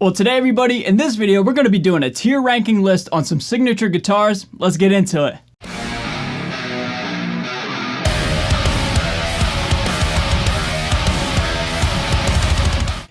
Well, today everybody, in this video, we're going to be doing a tier ranking list on some signature guitars. Let's get into it.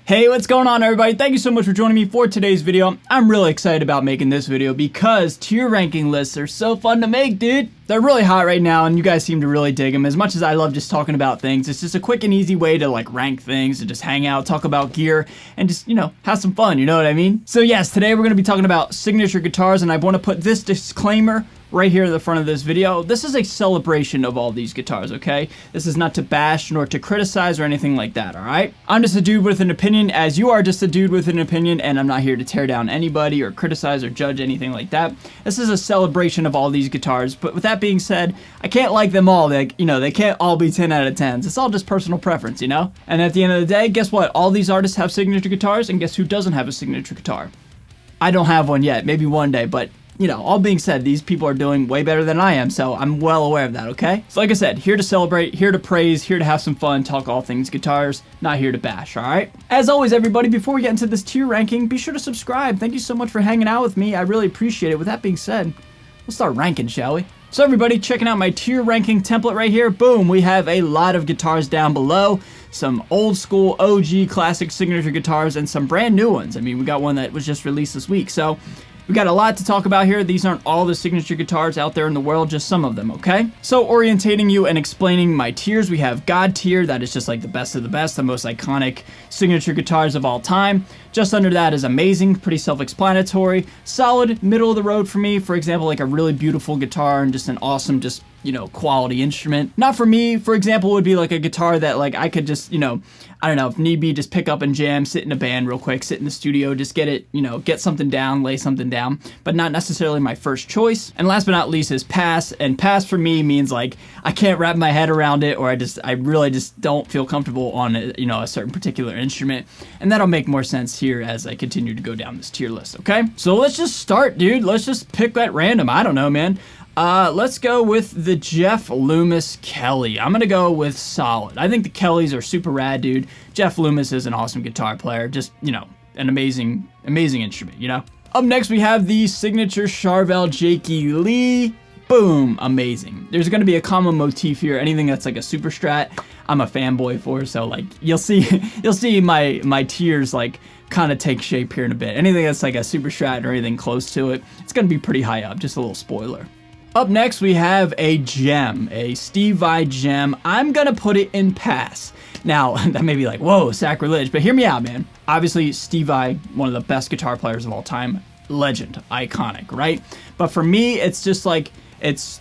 Hey, what's going on everybody? Thank you so much for joining me for today's video. I'm really excited about making this video because tier ranking lists are so fun to make, dude. They're really hot right now and you guys seem to really dig them. As much as I love just talking about things, it's just a quick and easy way to like rank things and just hang out, talk about gear, and just, you know, have some fun, you know what I mean? So yes, today we're going to be talking about signature guitars, and I want to put this disclaimer right here in the front of this video. This is a celebration of all these guitars, okay? This is not to bash nor to criticize or anything like that, alright? I'm just a dude with an opinion, as you are just a dude with an opinion, and I'm not here to tear down anybody or criticize or judge anything like that. This is a celebration of all these guitars, but with that being said, I can't like them all. They can't all be 10 out of 10s. It's all just personal preference, you know? And at the end of the day, guess what? All these artists have signature guitars, and guess who doesn't have a signature guitar? I don't have one yet, maybe one day, but you know, all being said, these people are doing way better than I am, so I'm well aware of that, okay? So like I said, here to celebrate, here to praise, here to have some fun, talk all things guitars, not here to bash, alright? As always, everybody, before we get into this tier ranking, be sure to subscribe. Thank you so much for hanging out with me. I really appreciate it. With that being said, let's start ranking, shall we? So everybody, checking out my tier ranking template right here. Boom, we have a lot of guitars down below. Some old school OG classic signature guitars and some brand new ones. I mean, we got one that was just released this week, so we got a lot to talk about here. These aren't all the signature guitars out there in the world, just some of them, okay? So orientating you and explaining my tiers, we have God tier, that is just like the best of the best, the most iconic signature guitars of all time. Just under that is amazing, pretty self-explanatory. Solid, middle of the road for me, for example, like a really beautiful guitar and just an awesome, just, you know, quality instrument. Not for me, for example, would be like a guitar that like I could just, you know, I don't know, if need be, just pick up and jam, sit in a band real quick, sit in the studio, just get it, you know, get something down, lay something down, but not necessarily my first choice. And last but not least is pass, and pass for me means like I can't wrap my head around it, or I really just don't feel comfortable on you know, a certain particular instrument, and that'll make more sense here as I continue to go down this tier list, okay? So let's just start, dude. Let's just pick at random. I don't know, man. Let's go with the Jeff Loomis Kelly. I'm gonna go with solid. I think the Kellys are super rad, dude. Jeff Loomis is an awesome guitar player. Just, you know, an amazing instrument, you know? Up next, we have the signature Charvel Jakey Lee. Boom, amazing. There's gonna be a common motif here. Anything that's like a super strat, I'm a fanboy for, so like, you'll see my tiers like kind of take shape here in a bit. Anything that's like a super strat or anything close to it, it's gonna be pretty high up, just a little spoiler. Up next, we have a gem, a Steve Vai gem. I'm gonna put it in pass. Now, that may be like, whoa, sacrilege, but hear me out, man. Obviously, Steve Vai, one of the best guitar players of all time, legend, iconic, right? But for me, it's just like, it's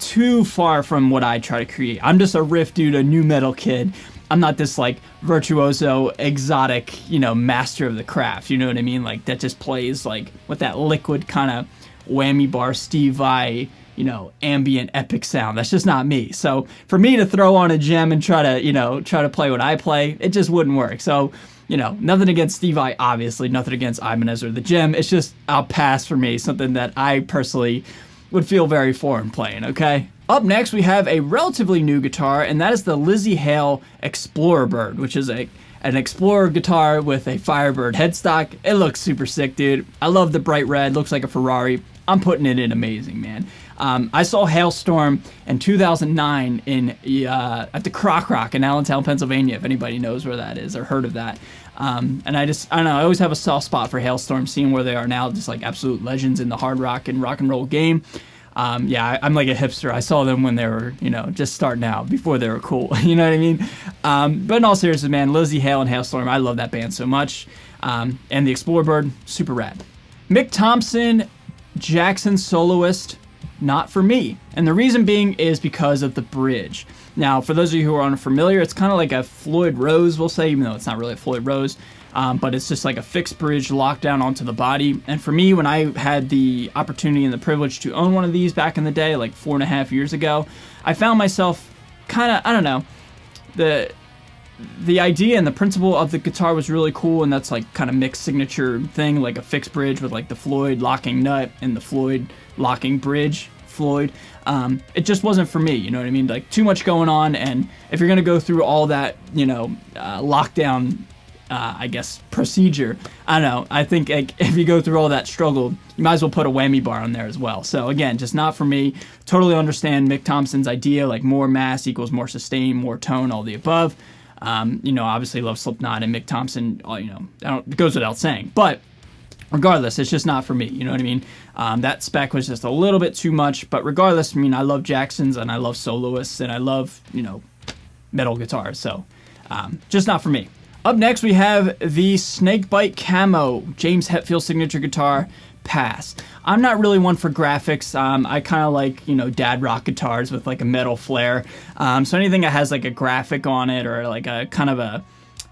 too far from what I try to create. I'm just a riff dude, a new metal kid. I'm not this like virtuoso, exotic, you know, master of the craft, you know what I mean? Like that just plays like with that liquid kind of whammy bar Steve Vai, you know, ambient epic sound. That's just not me. So for me to throw on a gem and try to play what I play, it just wouldn't work. So, you know, nothing against Steve Vai, obviously, nothing against Ibanez or the gem. It's just, I'll pass for me, something that I personally would feel very foreign playing, okay? Up next, we have a relatively new guitar, and that is the Lzzy Hale Explorer Bird, which is an Explorer guitar with a Firebird headstock. It looks super sick, dude. I love the bright red, looks like a Ferrari. I'm putting it in amazing, man. I saw Hailstorm in 2009 at the Croc Rock in Allentown, Pennsylvania, if anybody knows where that is or heard of that. And I don't know, I always have a soft spot for Hailstorm, seeing where they are now, just like absolute legends in the hard rock and roll game. Yeah, I'm like a hipster. I saw them when they were, you know, just starting out, before they were cool. You know what I mean? But in all seriousness, man, Lzzy Hale and Hailstorm, I love that band so much. And the Explorer Bird, super rad. Mick Thompson, Jackson Soloist, not for me. And the reason being is because of the bridge. Now, for those of you who are unfamiliar, it's kind of like a Floyd Rose, we'll say, even though it's not really a Floyd Rose. But it's just like a fixed bridge locked down onto the body. And for me, when I had the opportunity and the privilege to own one of these back in the day, like 4.5 years ago, I found myself kind of, I don't know, the idea and the principle of the guitar was really cool, and that's like kind of Mick's signature thing, like a fixed bridge with like the Floyd locking nut and the Floyd locking bridge, Floyd. It just wasn't for me, you know what I mean? Like too much going on, and if you're gonna go through all that, you know, lockdown I guess, procedure. I don't know. I think like, if you go through all that struggle, you might as well put a whammy bar on there as well. So again, just not for me. Totally understand Mick Thompson's idea, like more mass equals more sustain, more tone, all the above. You know, obviously love Slipknot and Mick Thompson, you know, it goes without saying. But regardless, it's just not for me, you know what I mean? That spec was just a little bit too much, but regardless, I mean, I love Jacksons and I love Soloists and I love, you know, metal guitars, so just not for me. Up next, we have the Snakebite Camo James Hetfield signature guitar, pass. I'm not really one for graphics. I kind of like, you know, dad rock guitars with like a metal flair. So anything that has like a graphic on it or like a kind of a,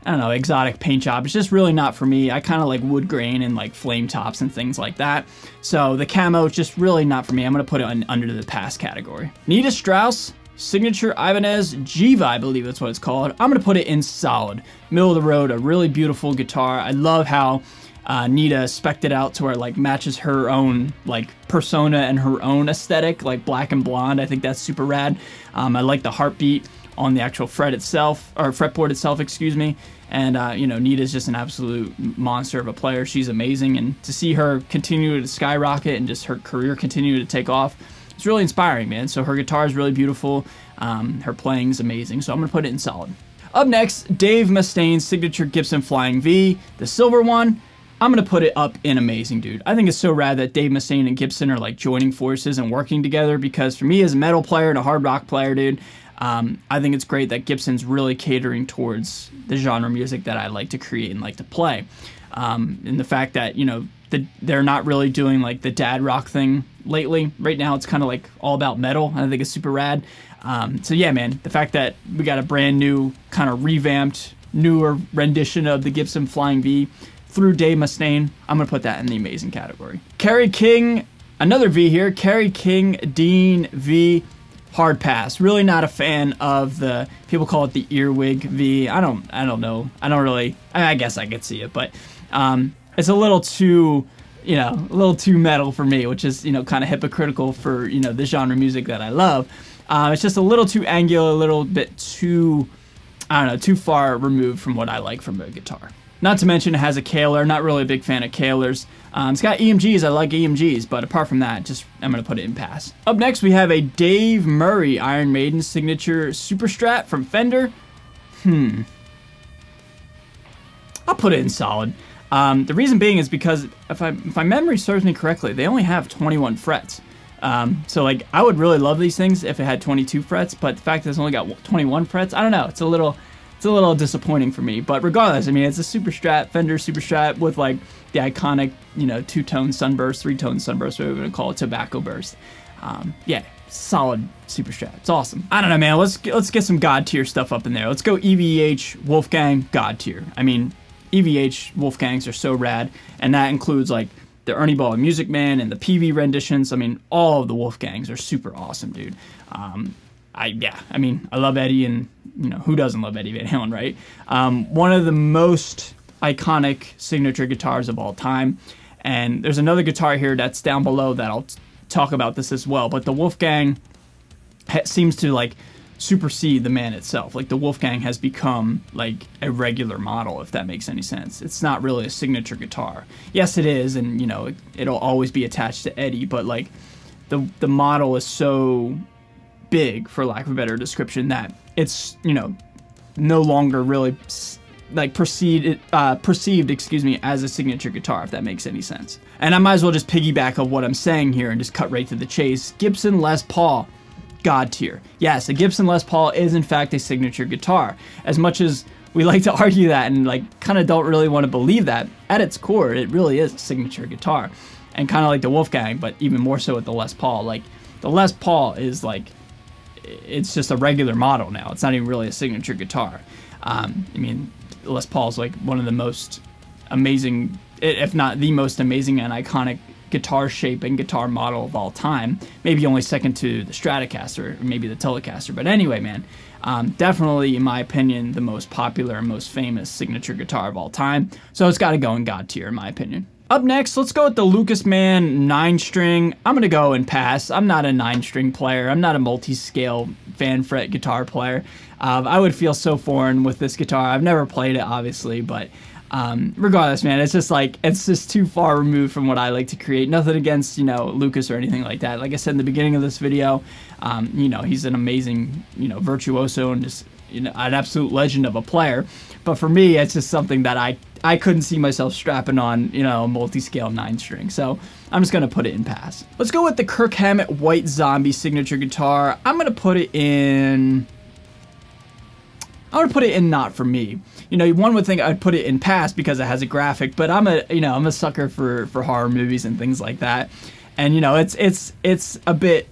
I don't know, exotic paint job, it's just really not for me. I kind of like wood grain and like flame tops and things like that. So the camo is just really not for me. I'm going to put it under the pass category. Anita Strauss signature Ibanez Jiva, I believe that's what it's called. I'm going to put it in solid. Middle of the road, a really beautiful guitar. I love how Nita spec'd it out to where it like matches her own like persona and her own aesthetic, like black and blonde. I think that's super rad. I like the heartbeat on the actual fret itself, or fretboard itself, excuse me. And you know, Nita's just an absolute monster of a player. She's amazing, and to see her continue to skyrocket and just her career continue to take off, it's really inspiring, man. So her guitar is really beautiful. Her playing is amazing. So I'm gonna put it in solid. Up next, Dave Mustaine's signature Gibson Flying V, the silver one. I'm gonna put it up in amazing, dude. I think it's so rad that Dave Mustaine and Gibson are like joining forces and working together, because for me as a metal player and a hard rock player, dude, I think it's great that Gibson's really catering towards the genre music that I like to create and like to play. And the fact that, you know, they're not really doing like the dad rock thing lately. Right now it's kind of like all about metal. I think it's super rad. So yeah, man, the fact that we got a brand new kind of revamped, newer rendition of the Gibson Flying V through Dave Mustaine, I'm gonna put that in the amazing category. Carrie King, another V here. Carrie King Dean V, hard pass. Really not a fan of the, people call it the earwig V. I don't know. I guess I could see it, but it's a little too, you know, a little too metal for me, which is, you know, kind of hypocritical for, you know, the genre music that I love. It's just a little too angular, a little bit too, I don't know, too far removed from what I like from a guitar. Not to mention it has a Kaler. Not really a big fan of Kalers. It's got EMGs. I like EMGs, but apart from that, just I'm going to put it in pass. Up next, we have a Dave Murray Iron Maiden signature Super Strat from Fender. I'll put it in solid. The reason being is because if my memory serves me correctly, they only have 21 frets. So like I would really love these things if it had 22 frets, but the fact that it's only got 21 frets, I don't know. It's a little disappointing for me. But regardless, I mean, it's a Super Strat, Fender Super Strat with like the iconic, you know, 2-tone sunburst, 3-tone sunburst, whatever we're gonna call it, tobacco burst. Yeah, solid Super Strat. It's awesome. I don't know, man. Let's get some God tier stuff up in there. Let's go EVH Wolfgang God tier. I mean, EVH Wolfgangs are so rad, and that includes like the Ernie Ball and Music Man and the PV renditions. I mean, all of the Wolfgangs are super awesome, dude. I mean, I love Eddie, and you know, who doesn't love Eddie Van Halen, right? One of the most iconic signature guitars of all time. And there's another guitar here that's down below that I'll talk about this as well. But the Wolfgang seems to like supersede the man itself. Like the Wolfgang has become like a regular model, if that makes any sense. It's not really a signature guitar. Yes, it is, and you know, it'll always be attached to Eddie, but like the model is so big, for lack of a better description, that it's, you know, no longer really like perceived, excuse me, as a signature guitar, if that makes any sense. And I might as well just piggyback on what I'm saying here and just cut right to the chase. Gibson Les Paul, God tier. Yes, a Gibson Les Paul is in fact a signature guitar. As much as we like to argue that and like kind of don't really want to believe that, at its core, it really is a signature guitar. And kind of like the Wolfgang, but even more so with the Les Paul. Like the Les Paul is like, it's just a regular model now. It's not even really a signature guitar. I mean, Les Paul is like one of the most amazing, if not the most amazing and iconic guitar shape and guitar model of all time. Maybe only second to the Stratocaster or maybe the Telecaster. But anyway, man, definitely, in my opinion, the most popular and most famous signature guitar of all time. So it's got to go in God tier, in my opinion. Up next, let's go with the Lucas Man 9-string. I'm going to go and pass. I'm not a 9-string player. I'm not a multi-scale fan fret guitar player. I would feel so foreign with this guitar. I've never played it, obviously, but regardless, man, it's just too far removed from what I like to create. Nothing against, Lucas or anything like that. Like I said in the beginning of this video, he's an amazing, virtuoso and just, an absolute legend of a player. But for me, it's just something that I couldn't see myself strapping on, a multi-scale 9-string. So I'm just going to put it in pass. Let's go with the Kirk Hammett White Zombie signature guitar. I'm going to put it in not for me. One would think I'd put it in pass because it has a graphic, but I'm a sucker for horror movies and things like that. And, it's a bit,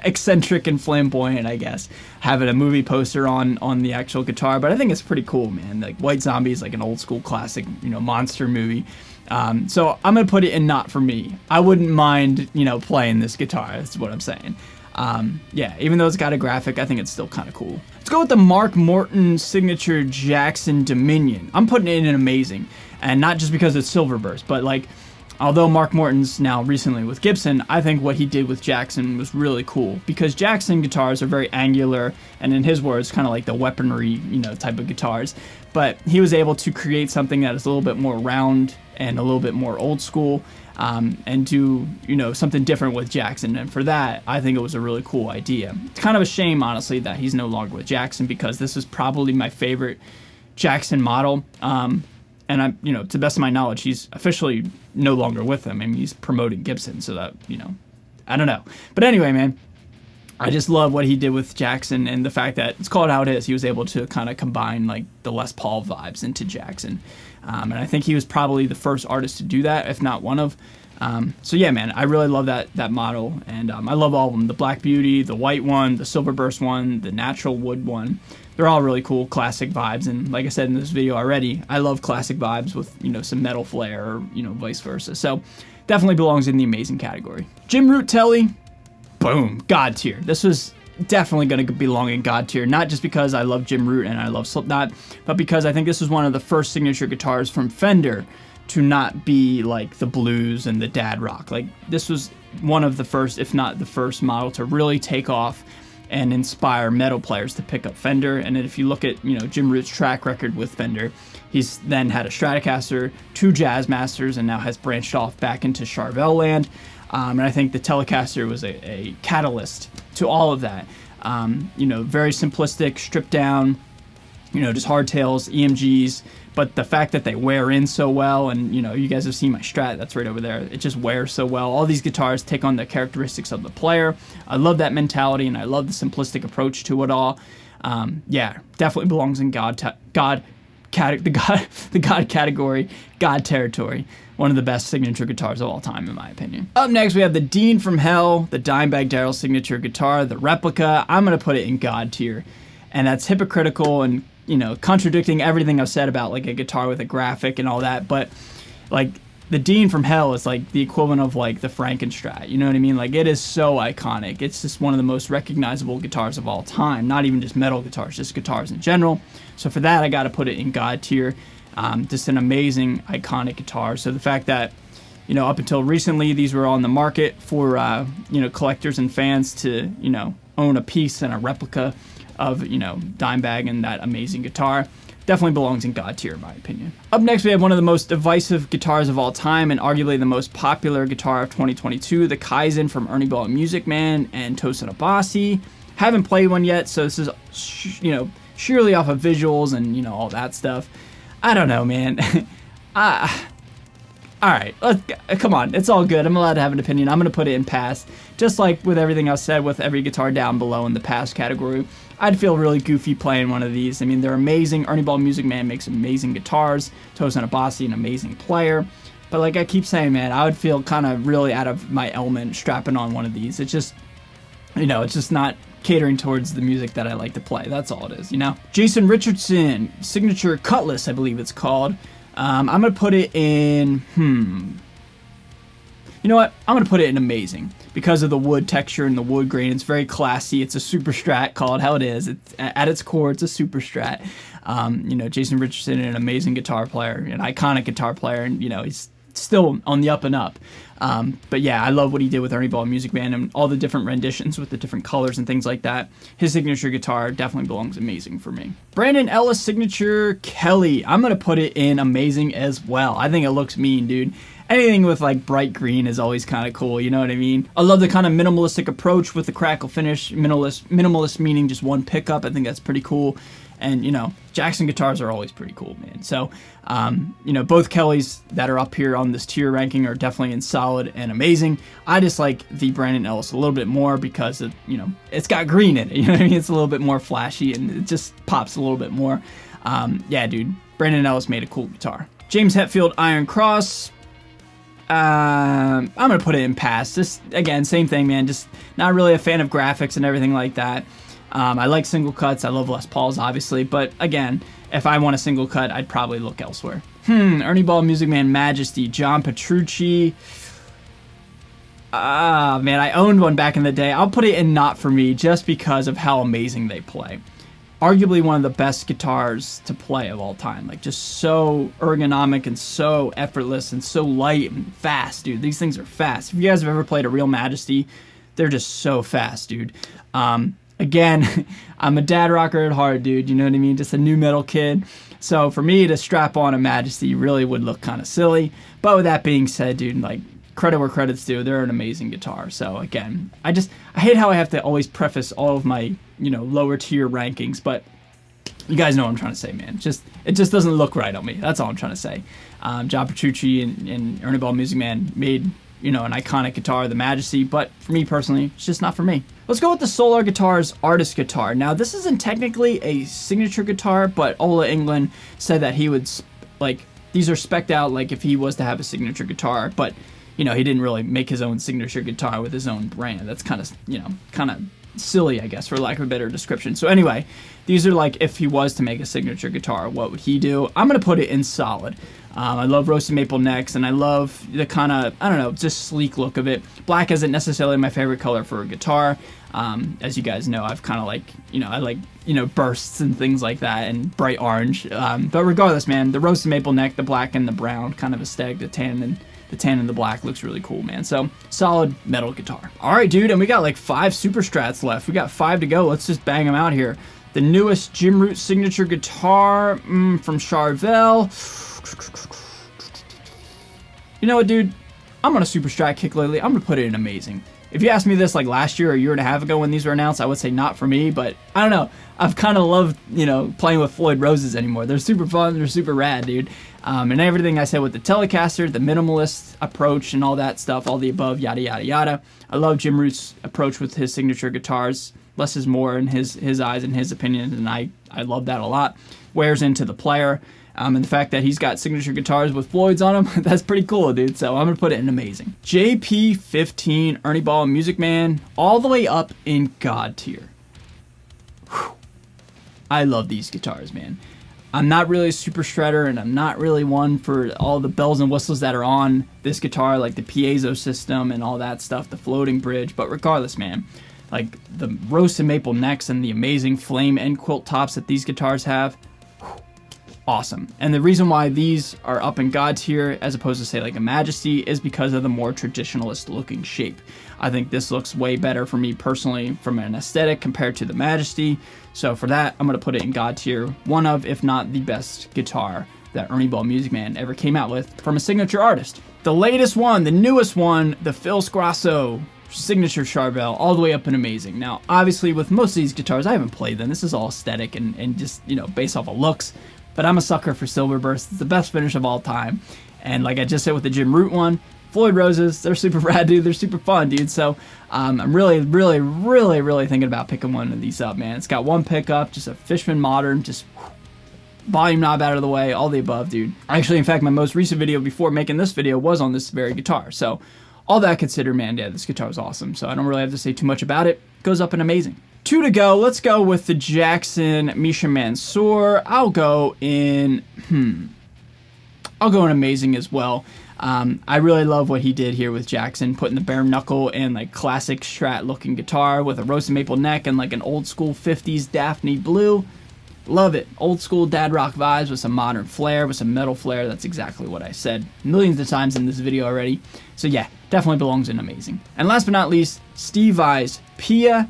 eccentric and flamboyant, I guess, having a movie poster on the actual guitar, but I think it's pretty cool, man. Like White Zombie is like an old school classic, monster movie. So I'm gonna put it in not for me. I wouldn't mind, playing this guitar. That's what I'm saying. Yeah, even though it's got a graphic, I think it's still kind of cool. Let's go with the Mark Morton signature Jackson Dominion. I'm putting it in amazing, and not just because it's silver burst, but like, although Mark Morton's now recently with Gibson, I think what he did with Jackson was really cool, because Jackson guitars are very angular, and in his words, kind of like the weaponry, type of guitars. But he was able to create something that is a little bit more round and a little bit more old school, and do, something different with Jackson. And for that, I think it was a really cool idea. It's kind of a shame, honestly, that he's no longer with Jackson, because this is probably my favorite Jackson model. And I, to the best of my knowledge, he's officially no longer with them. I mean, he's promoting Gibson, so that, I don't know. But anyway, man, I just love what he did with Jackson, and the fact that it's called how it is. He was able to kind of combine like the Les Paul vibes into Jackson. And I think he was probably the first artist to do that, if not one of. So yeah, man, I really love that model, and I love all of them. The Black Beauty, the white one, the Silver Burst one, the natural wood one. They're all really cool, classic vibes, and like I said in this video already, I love classic vibes with, some metal flair, or, vice versa. So definitely belongs in the amazing category. Jim Root Telly, boom, God tier. This was definitely going to belong in God tier, not just because I love Jim Root and I love Slipknot, but because I think this was one of the first signature guitars from Fender to not be like the blues and the dad rock. Like, this was one of the first, if not the first model to really take off and inspire metal players to pick up Fender. And then if you look at, Jim Root's track record with Fender, he's then had a Stratocaster, 2 Jazzmasters, and now has branched off back into Charvel land. And I think the Telecaster was a catalyst to all of that. Very simplistic, stripped down, just hardtails, EMGs, but the fact that they wear in so well, and, you guys have seen my Strat, that's right over there, it just wears so well. All these guitars take on the characteristics of the player. I love that mentality, and I love the simplistic approach to it all. Yeah, definitely belongs in the God category, God territory. One of the best signature guitars of all time, in my opinion. Up next, we have the Dean from Hell, the Dimebag Darrell signature guitar, the replica. I'm going to put it in God tier. And that's hypocritical and, contradicting everything I've said about, like, a guitar with a graphic and all that. But, like, the Dean from Hell is, like, the equivalent of, like, the Frankenstrat. You know what I mean? Like, it is so iconic. It's just one of the most recognizable guitars of all time. Not even just metal guitars, just guitars in general. So for that, I got to put it in God tier. Just an amazing, iconic guitar. So the fact that, up until recently, these were on the market for, collectors and fans to, own a piece and a replica of, Dimebag and that amazing guitar, definitely belongs in God tier, in my opinion. Up next, we have one of the most divisive guitars of all time and arguably the most popular guitar of 2022, the Kaizen from Ernie Ball and Music Man and Tosin Abasi. Haven't played one yet, so this is, sheerly off of visuals and, all that stuff. I don't know, man. Alright, come on, it's all good. I'm allowed to have an opinion. I'm going to put it in pass. Just like with everything I've said with every guitar down below in the pass category, I'd feel really goofy playing one of these. I mean, they're amazing. Ernie Ball Music Man makes amazing guitars. Tosin Abasi, an amazing player. But like I keep saying, man, I would feel kind of really out of my element strapping on one of these. It's just, it's just not catering towards the music that I like to play. That's all it is, Jason Richardson, signature Cutlass, I believe it's called. I'm going to put it in, You know what? I'm going to put it in amazing because of the wood texture and the wood grain. It's very classy. It's a super Strat, call it how it is. It's, at its core, it's a super Strat. You know, Jason Richardson, an amazing guitar player, an iconic guitar player, and, you know, he's still on the up and up. But yeah, I love what he did with Ernie Ball Music Band and all the different renditions with the different colors and things like that. His signature guitar definitely belongs amazing for me. Brandon Ellis signature Kelly. I'm going to put it in amazing as well. I think it looks mean, dude. Anything with like bright green is always kind of cool, you know what I mean? I love the kind of minimalistic approach with the crackle finish. Minimalist meaning just one pickup. I think that's pretty cool. And, you know, Jackson guitars are always pretty cool, man. So, you know, both Kellys that are up here on this tier ranking are definitely in solid and amazing. I just like the Brandon Ellis a little bit more because, you know, it's got green in it. You know what I mean? It's a little bit more flashy and it just pops a little bit more. Yeah, dude, Brandon Ellis made a cool guitar. James Hetfield Iron Cross. I'm going to put it in pass. Just, again, same thing, man. Just not really a fan of graphics and everything like that. I like single cuts. I love Les Pauls, obviously. But again, if I want a single cut, I'd probably look elsewhere. Ernie Ball Music Man Majesty. John Petrucci. Man, I owned one back in the day. I'll put it in not for me just because of how amazing they play. Arguably one of the best guitars to play of all time. Like, just so ergonomic and so effortless and so light and fast, dude. These things are fast. If you guys have ever played a real Majesty, they're just so fast, dude. Again, I'm a dad rocker at heart, dude. You know what I mean? Just a new metal kid. So for me to strap on a Majesty really would look kind of silly. But with that being said, dude, like, credit where credit's due. They're an amazing guitar. So again, I hate how I have to always preface all of my, you know, lower tier rankings, but you guys know what I'm trying to say, man. It just doesn't look right on me. That's all I'm trying to say. John Petrucci and Ernie Ball Music Man made, you know, an iconic guitar, the Majesty, but for me personally, it's just not for me. Let's go with the Solar Guitars Artist Guitar. Now, this isn't technically a signature guitar, but Ola England said that he would, like, these are spec'd out like if he was to have a signature guitar, but, you know, he didn't really make his own signature guitar with his own brand. That's kind of, you know, kind of silly, I guess, for lack of a better description. So anyway, these are like if he was to make a signature guitar, what would he do? I'm going to put it in solid. I love roasted maple necks, and I love the kind of, I don't know, just sleek look of it. Black isn't necessarily my favorite color for a guitar. As you guys know, I've kind of like, you know, I like, you know, bursts and things like that, and bright orange. But regardless, man, the roasted maple neck, the black and the brown kind of aesthetic, the tan and the black looks really cool, man. So, solid metal guitar. All right, dude, and we got like 5 Super Strats left. We got 5 to go. Let's just bang them out here. The newest Jim Root signature guitar from Charvel. You know what, dude? I'm on a Super Strat kick lately. I'm going to put it in amazing. If you asked me this like last year or a year and a half ago when these were announced, I would say not for me, but I don't know. I've kind of loved, you know, playing with Floyd Roses anymore. They're super fun. They're super rad, dude. And everything I said with the Telecaster, the minimalist approach and all that stuff, all the above, yada, yada, yada. I love Jim Root's approach with his signature guitars. Less is more in his eyes and his opinion, and I love that a lot. Wears into the player. And the fact that he's got signature guitars with Floyd's on them, that's pretty cool, dude. So I'm going to put it in amazing. JP15, Ernie Ball Music Man, all the way up in God tier. Whew. I love these guitars, man. I'm not really a super shredder, and I'm not really one for all the bells and whistles that are on this guitar, like the piezo system and all that stuff, the floating bridge. But regardless, man, like the roasted maple necks and the amazing flame end quilt tops that these guitars have, awesome. And the reason why these are up in God tier as opposed to say like a Majesty is because of the more traditionalist looking shape. I think this looks way better for me personally from an aesthetic compared to the Majesty. So for that, I'm going to put it in God tier. One of, if not the best guitar that Ernie Ball Music Man ever came out with from a signature artist. The latest one, the newest one, the Phil Sgrasso signature Charvel, all the way up and amazing. Now, obviously with most of these guitars, I haven't played them. This is all aesthetic and just, you know, based off of looks. But I'm a sucker for Silver Burst. It's the best finish of all time. And like I just said with the Jim Root one, Floyd Roses, they're super rad, dude. They're super fun, dude. So I'm really thinking about picking one of these up, man. It's got one pickup, just a Fishman Modern, just volume knob out of the way, all the above, dude. Actually, in fact, my most recent video before making this video was on this very guitar. So all that considered, man, yeah, this guitar is awesome. So I don't really have to say too much about it. It goes up in amazing. 2 to go. Let's go with the Jackson Misha Mansour. I'll go in amazing as well. I really love what he did here with Jackson, putting the bare knuckle and like classic Strat looking guitar with a roasted maple neck and like an old school 50s Daphne blue. Love it. Old school dad rock vibes with some modern flair, with some metal flair. That's exactly what I said millions of times in this video already. So yeah, definitely belongs in amazing. And last but not least, Steve Vai's Pia.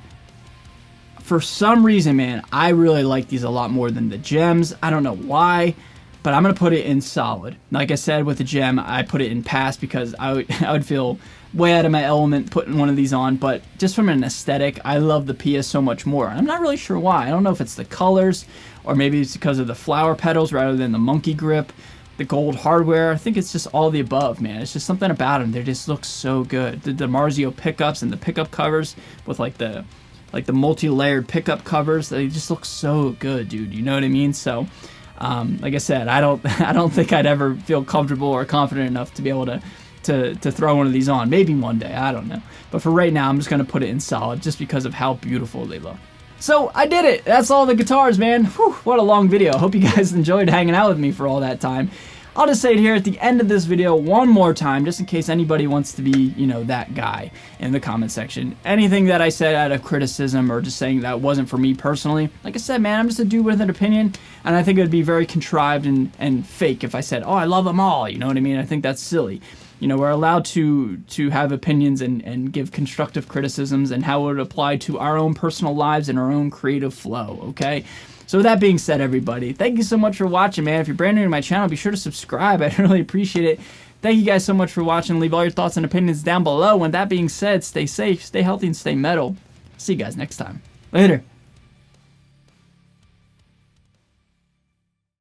For some reason, man, I really like these a lot more than the gems. I don't know why, but I'm going to put it in solid. Like I said with the gem, I put it in pass because I would feel way out of my element putting one of these on, but just from an aesthetic, I love the Pia so much more. I'm not really sure why. I don't know if it's the colors, or maybe it's because of the flower petals rather than the monkey grip, the gold hardware. I think it's just all the above, man. It's just something about them. They just look so good. The Marzio pickups and the pickup covers with like the multi-layered pickup covers, they just look so good, dude. You know what I mean? So, like I said, I don't think I'd ever feel comfortable or confident enough to be able to throw one of these on. Maybe one day, I don't know. But for right now, I'm just going to put it in solid just because of how beautiful they look. So I did it. That's all the guitars, man. Whew, what a long video. Hope you guys enjoyed hanging out with me for all that time. I'll just say it here at the end of this video one more time, just in case anybody wants to be, you know, that guy in the comment section. Anything that I said out of criticism or just saying that wasn't for me personally, like I said, man, I'm just a dude with an opinion, and I think it would be very contrived and fake if I said, oh, I love them all, you know what I mean? I think that's silly. You know, we're allowed to have opinions and give constructive criticisms and how it would apply to our own personal lives and our own creative flow, okay? So with that being said, everybody, thank you so much for watching, man. If you're brand new to my channel, be sure to subscribe. I'd really appreciate it. Thank you guys so much for watching. Leave all your thoughts and opinions down below. And that being said, stay safe, stay healthy, and stay metal. See you guys next time. Later.